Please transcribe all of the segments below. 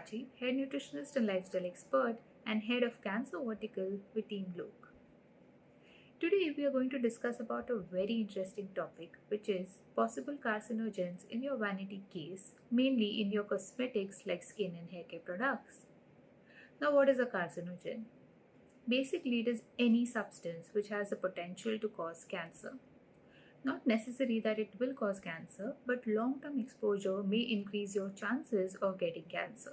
Prachi, head nutritionist and lifestyle expert and head of cancer vertical with Team Luke. Today we are going to discuss about a very interesting topic, which is possible carcinogens in your vanity case, mainly in your cosmetics like skin and hair care products. Now, what is a carcinogen? Basically, it is any substance which has the potential to cause cancer. Not necessary that it will cause cancer, but long-term exposure may increase your chances of getting cancer.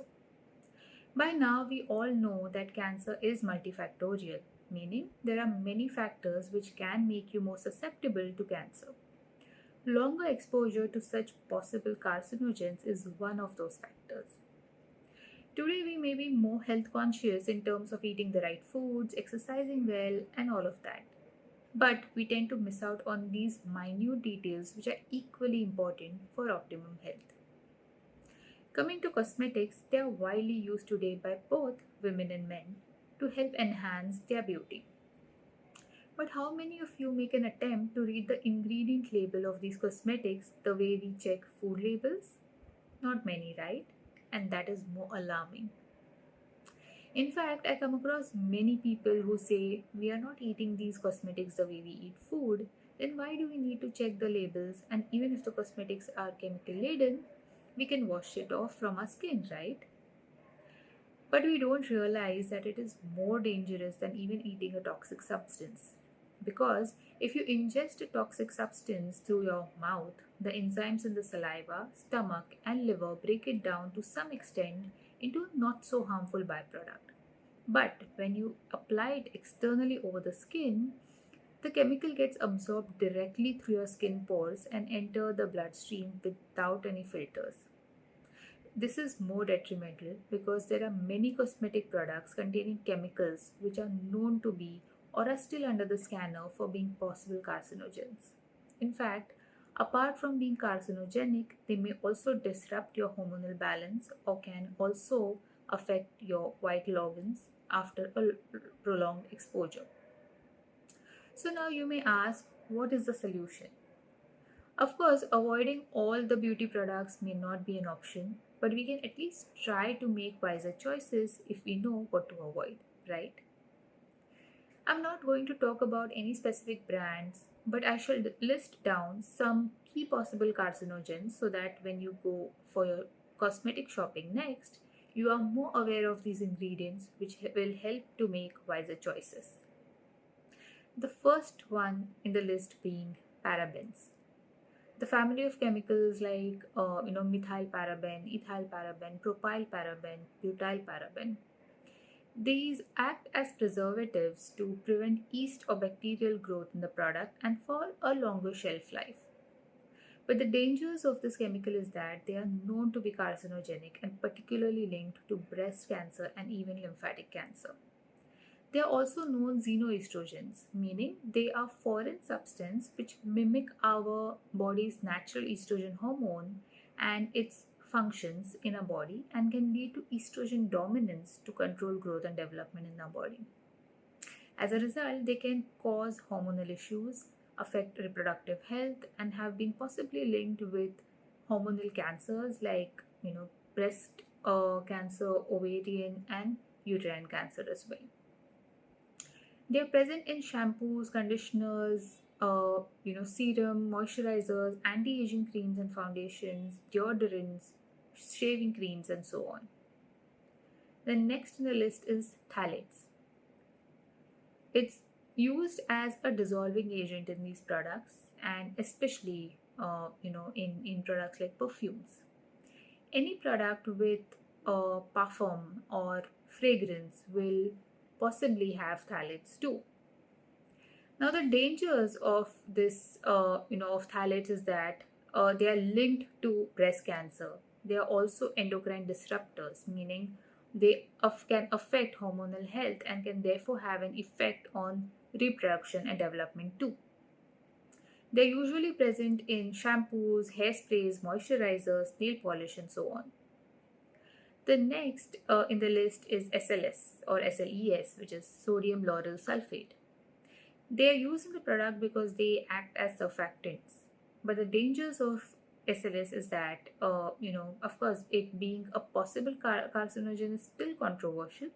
By now, we all know that cancer is multifactorial, meaning there are many factors which can make you more susceptible to cancer. Longer exposure to such possible carcinogens is one of those factors. Today, we may be more health conscious in terms of eating the right foods, exercising well, and all of that. But we tend to miss out on these minute details which are equally important for optimum health. Coming to cosmetics, they are widely used today by both women and men to help enhance their beauty. But how many of you make an attempt to read the ingredient label of these cosmetics the way we check food labels? Not many, right? And that is more alarming. In fact, I come across many people who say we are not eating these cosmetics the way we eat food, then why do we need to check the labels? And even if the cosmetics are chemical laden, we can wash it off from our skin, right? But we don't realize that it is more dangerous than even eating a toxic substance. Because if you ingest a toxic substance through your mouth, the enzymes in the saliva, stomach, and liver break it down to some extent into a not so harmful byproduct. But when you apply it externally over the skin, the chemical gets absorbed directly through your skin pores and enter the bloodstream without any filters. This is more detrimental because there are many cosmetic products containing chemicals which are known to be or are still under the scanner for being possible carcinogens. In fact, apart from being carcinogenic, they may also disrupt your hormonal balance or can also affect your vital organs after a prolonged exposure. So now you may ask, what is the solution? Of course, avoiding all the beauty products may not be an option, but we can at least try to make wiser choices if we know what to avoid, right? I'm not going to talk about any specific brands, but I shall list down some key possible carcinogens so that when you go for your cosmetic shopping next, you are more aware of these ingredients which will help to make wiser choices. The first one in the list being parabens. The family of chemicals like methyl paraben, ethyl paraben, propyl paraben, butyl paraben. These act as preservatives to prevent yeast or bacterial growth in the product and for a longer shelf life. But the dangers of this chemical is that they are known to be carcinogenic and particularly linked to breast cancer and even lymphatic cancer. They are also known xenoestrogens, meaning they are foreign substances which mimic our body's natural estrogen hormone and its functions in our body and can lead to estrogen dominance to control growth and development in our body. As a result, they can cause hormonal issues, affect reproductive health, and have been possibly linked with hormonal cancers like breast cancer, ovarian, and uterine cancer as well. They are present in shampoos, conditioners, serum, moisturizers, anti-aging creams and foundations, deodorants, shaving creams, and so on. The next in the list is phthalates. It's used as a dissolving agent in these products, and especially in products like perfumes. Any product with a parfum or fragrance will possibly have phthalates too. Now, the dangers of this, of phthalates is that they are linked to breast cancer. They are also endocrine disruptors, meaning they can affect hormonal health and can therefore have an effect on reproduction and development too. They are usually present in shampoos, hairsprays, moisturizers, nail polish, and so on. The next in the list is SLS or SLES, which is sodium lauryl sulfate. They are used in the product because they act as surfactants. But the dangers of SLS is that, of course, it being a possible carcinogen is still controversial,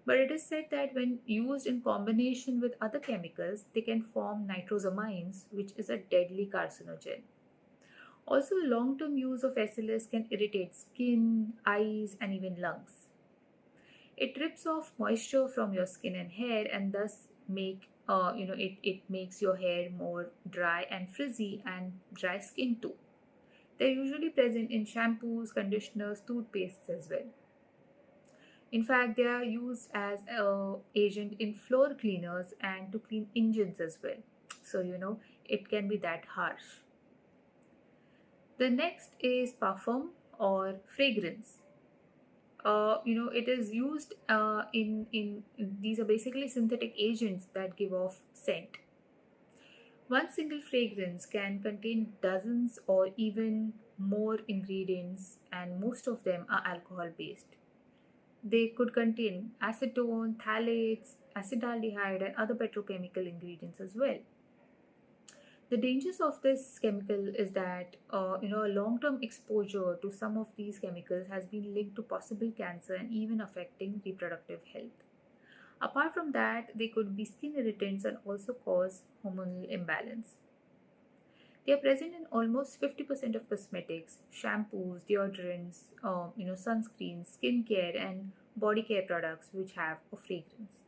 but it is said that when used in combination with other chemicals, they can form nitrosamines, which is a deadly carcinogen. Also, long term use of SLS can irritate skin, eyes, and even lungs. It rips off moisture from your skin and hair and thus it makes your hair more dry and frizzy and dry skin too. They're usually present in shampoos, conditioners, toothpastes as well. In fact, they are used as a agent in floor cleaners and to clean engines as well. So it can be that harsh. The next is parfum or fragrance. It is used in these are basically synthetic agents that give off scent. One single fragrance can contain dozens or even more ingredients, and most of them are alcohol based. They could contain acetone, phthalates, acetaldehyde, and other petrochemical ingredients as well. The dangers of this chemical is that a long-term exposure to some of these chemicals has been linked to possible cancer and even affecting reproductive health. Apart from that, they could be skin irritants and also cause hormonal imbalance. They are present in almost 50% of cosmetics, shampoos, deodorants, sunscreens, skincare, and body care products which have a fragrance.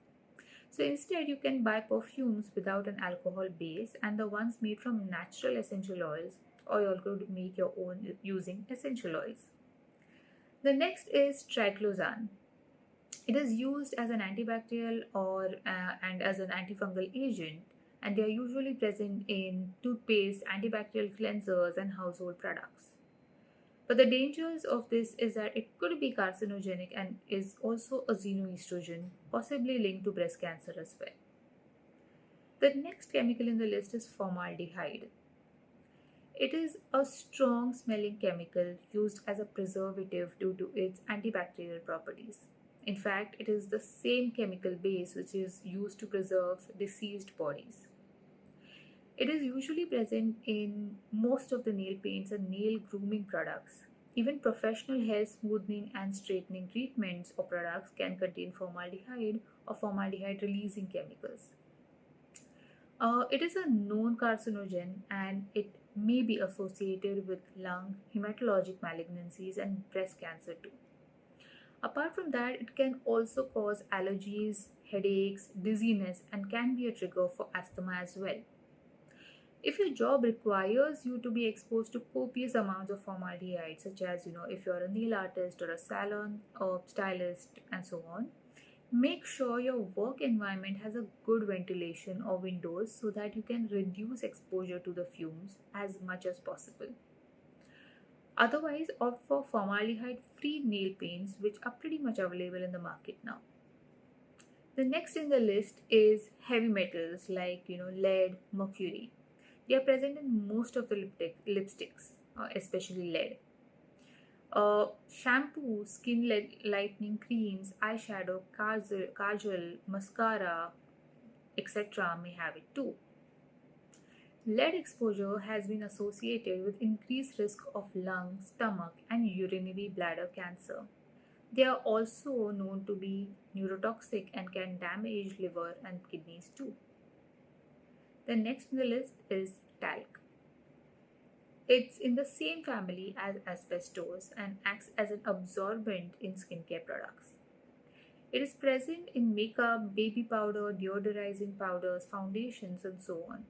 So instead, you can buy perfumes without an alcohol base and the ones made from natural essential oils, or you could make your own using essential oils. The next is triclosan. It is used as an antibacterial and as an antifungal agent, and they are usually present in toothpaste, antibacterial cleansers, and household products. But the dangers of this is that it could be carcinogenic and is also a xenoestrogen, possibly linked to breast cancer as well. The next chemical in the list is formaldehyde. It is a strong smelling chemical used as a preservative due to its antibacterial properties. In fact, it is the same chemical base which is used to preserve deceased bodies. It is usually present in most of the nail paints and nail grooming products. Even professional hair smoothing and straightening treatments or products can contain formaldehyde or formaldehyde releasing chemicals. It is a known carcinogen and it may be associated with lung, hematologic malignancies, and breast cancer too. Apart from that, it can also cause allergies, headaches, dizziness, and can be a trigger for asthma as well. If your job requires you to be exposed to copious amounts of formaldehyde, such as if you're a nail artist or a salon or stylist and so on, make sure your work environment has a good ventilation or windows so that you can reduce exposure to the fumes as much as possible. Otherwise, opt for formaldehyde-free nail paints, which are pretty much available in the market now. The next in the list is heavy metals like lead, mercury. They are present in most of the lipsticks, especially lead. Shampoo, skin lightening creams, eyeshadow, kajal, mascara, etc. may have it too. Lead exposure has been associated with increased risk of lung, stomach, and urinary bladder cancer. They are also known to be neurotoxic and can damage liver and kidneys too. The next on the list is talc. It's in the same family as asbestos and acts as an absorbent in skincare products. It is present in makeup, baby powder, deodorizing powders, foundations, and so on.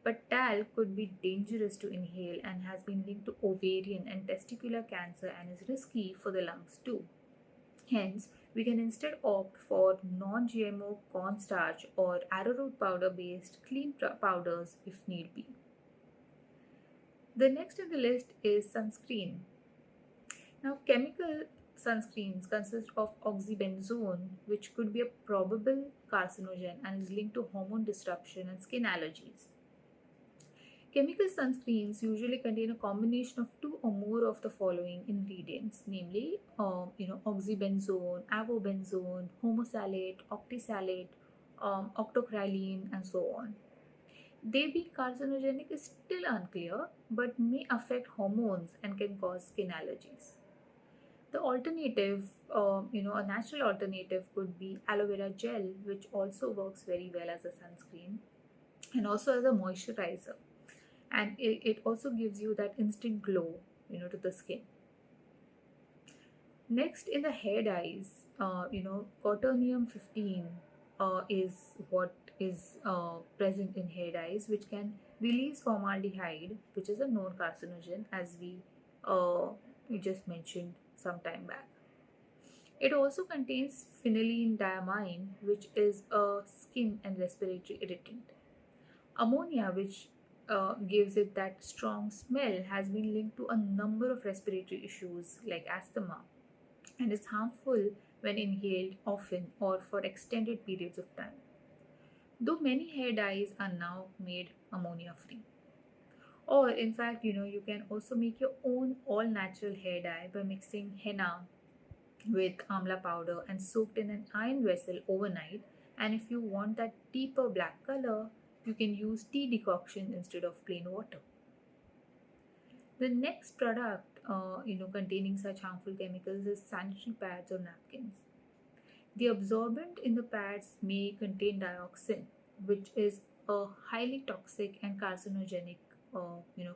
But talc could be dangerous to inhale and has been linked to ovarian and testicular cancer and is risky for the lungs too. Hence, we can instead opt for non-GMO cornstarch or arrowroot powder based clean powders if need be. The next on the list is sunscreen. Now, chemical sunscreens consist of oxybenzone, which could be a probable carcinogen and is linked to hormone disruption and skin allergies. Chemical sunscreens usually contain a combination of two or more of the following ingredients, namely, oxybenzone, avobenzone, homosalate, octisalate, octocrylene, and so on. They being carcinogenic is still unclear, but may affect hormones and can cause skin allergies. The alternative, a natural alternative could be aloe vera gel, which also works very well as a sunscreen and also as a moisturizer. And it also gives you that instant glow, to the skin. Next, in the hair dyes, Coutinho 15 is what is present in hair dyes, which can release formaldehyde, which is a known carcinogen, as we just mentioned some time back. It also contains phenylene diamine, which is a skin and respiratory irritant. Ammonia, which gives it that strong smell, has been linked to a number of respiratory issues like asthma and is harmful when inhaled often or for extended periods of time. Though many hair dyes are now made ammonia free. Or, in fact, you can also make your own all natural hair dye by mixing henna with amla powder and soaked in an iron vessel overnight. And if you want that deeper black color, you can use tea decoction instead of plain water. The next product, containing such harmful chemicals is sanitary pads or napkins. The absorbent in the pads may contain dioxin, which is a highly toxic and carcinogenic,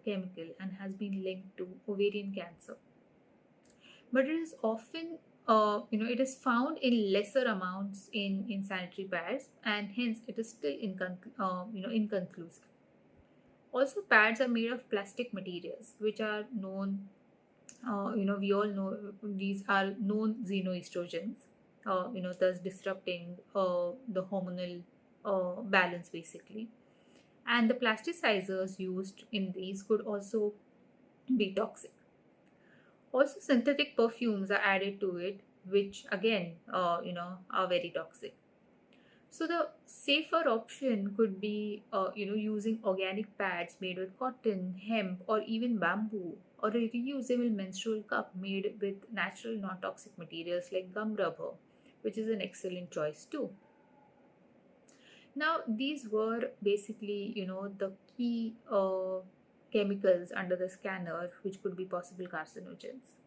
chemical, and has been linked to ovarian cancer. But it is often, it is found in lesser amounts in sanitary pads, and hence it is still inconclusive. Also, pads are made of plastic materials, which are known, we all know these are known xenoestrogens, thus disrupting the hormonal balance basically. And the plasticizers used in these could also be toxic. Also, synthetic perfumes are added to it, which again, are very toxic. So the safer option could be, using organic pads made with cotton, hemp, or even bamboo, or a reusable menstrual cup made with natural non-toxic materials like gum rubber, which is an excellent choice too. Now, these were basically, the key chemicals under the scanner, which could be possible carcinogens.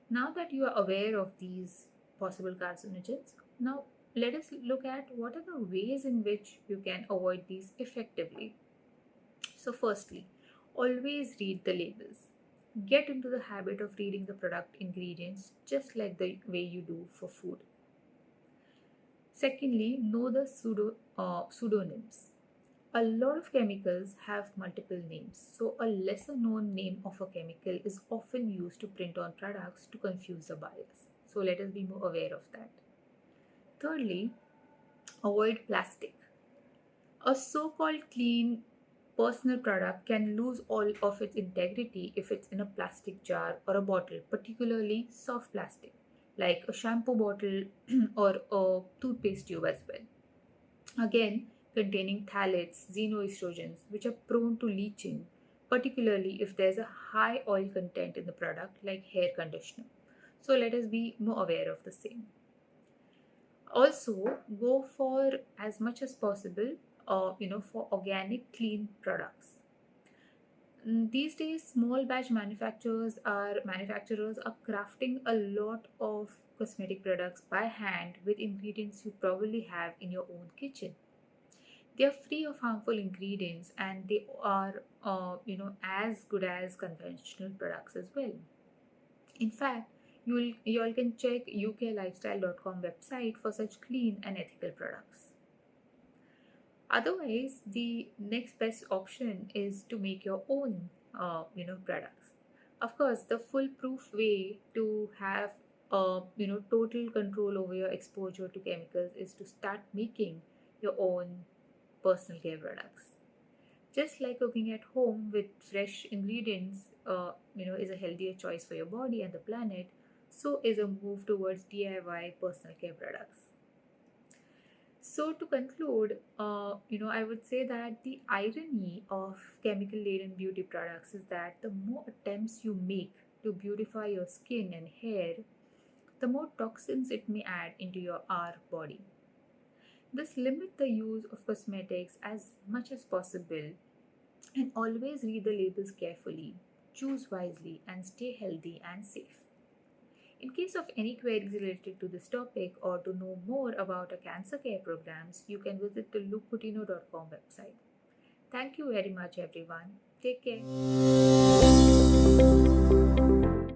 Now that you are aware of these possible carcinogens, now let us look at what are the ways in which you can avoid these effectively. So, firstly, always read the labels. Get into the habit of reading the product ingredients just like the way you do for food. Secondly, know the pseudonyms. A lot of chemicals have multiple names, so a lesser known name of a chemical is often used to print on products to confuse the buyers. So let us be more aware of that. Thirdly, avoid plastic. A so called clean personal product can lose all of its integrity if it's in a plastic jar or a bottle, particularly soft plastic, like a shampoo bottle or a toothpaste tube as well. Again, containing phthalates, xenoestrogens, which are prone to leaching, particularly if there's a high oil content in the product, like hair conditioner. So let us be more aware of the same. Also, go for as much as possible, for organic, clean products. These days, small batch manufacturers are crafting a lot of cosmetic products by hand with ingredients you probably have in your own kitchen. They are free of harmful ingredients and they are, as good as conventional products as well. In fact, you all can check uklifestyle.com website for such clean and ethical products. Otherwise, the next best option is to make your own, products. Of course, the foolproof way to have, total control over your exposure to chemicals is to start making your own personal care products. Just like cooking at home with fresh ingredients, is a healthier choice for your body and the planet, so is a move towards DIY personal care products. So to conclude, I would say that the irony of chemical-laden beauty products is that the more attempts you make to beautify your skin and hair, the more toxins it may add into our body. Thus, limit the use of cosmetics as much as possible And always read the labels carefully, choose wisely, and stay healthy and safe. In case of any queries related to this topic or to know more about our cancer care programs, you can visit the lookcoutinho.com website. Thank you very much, everyone. Take care.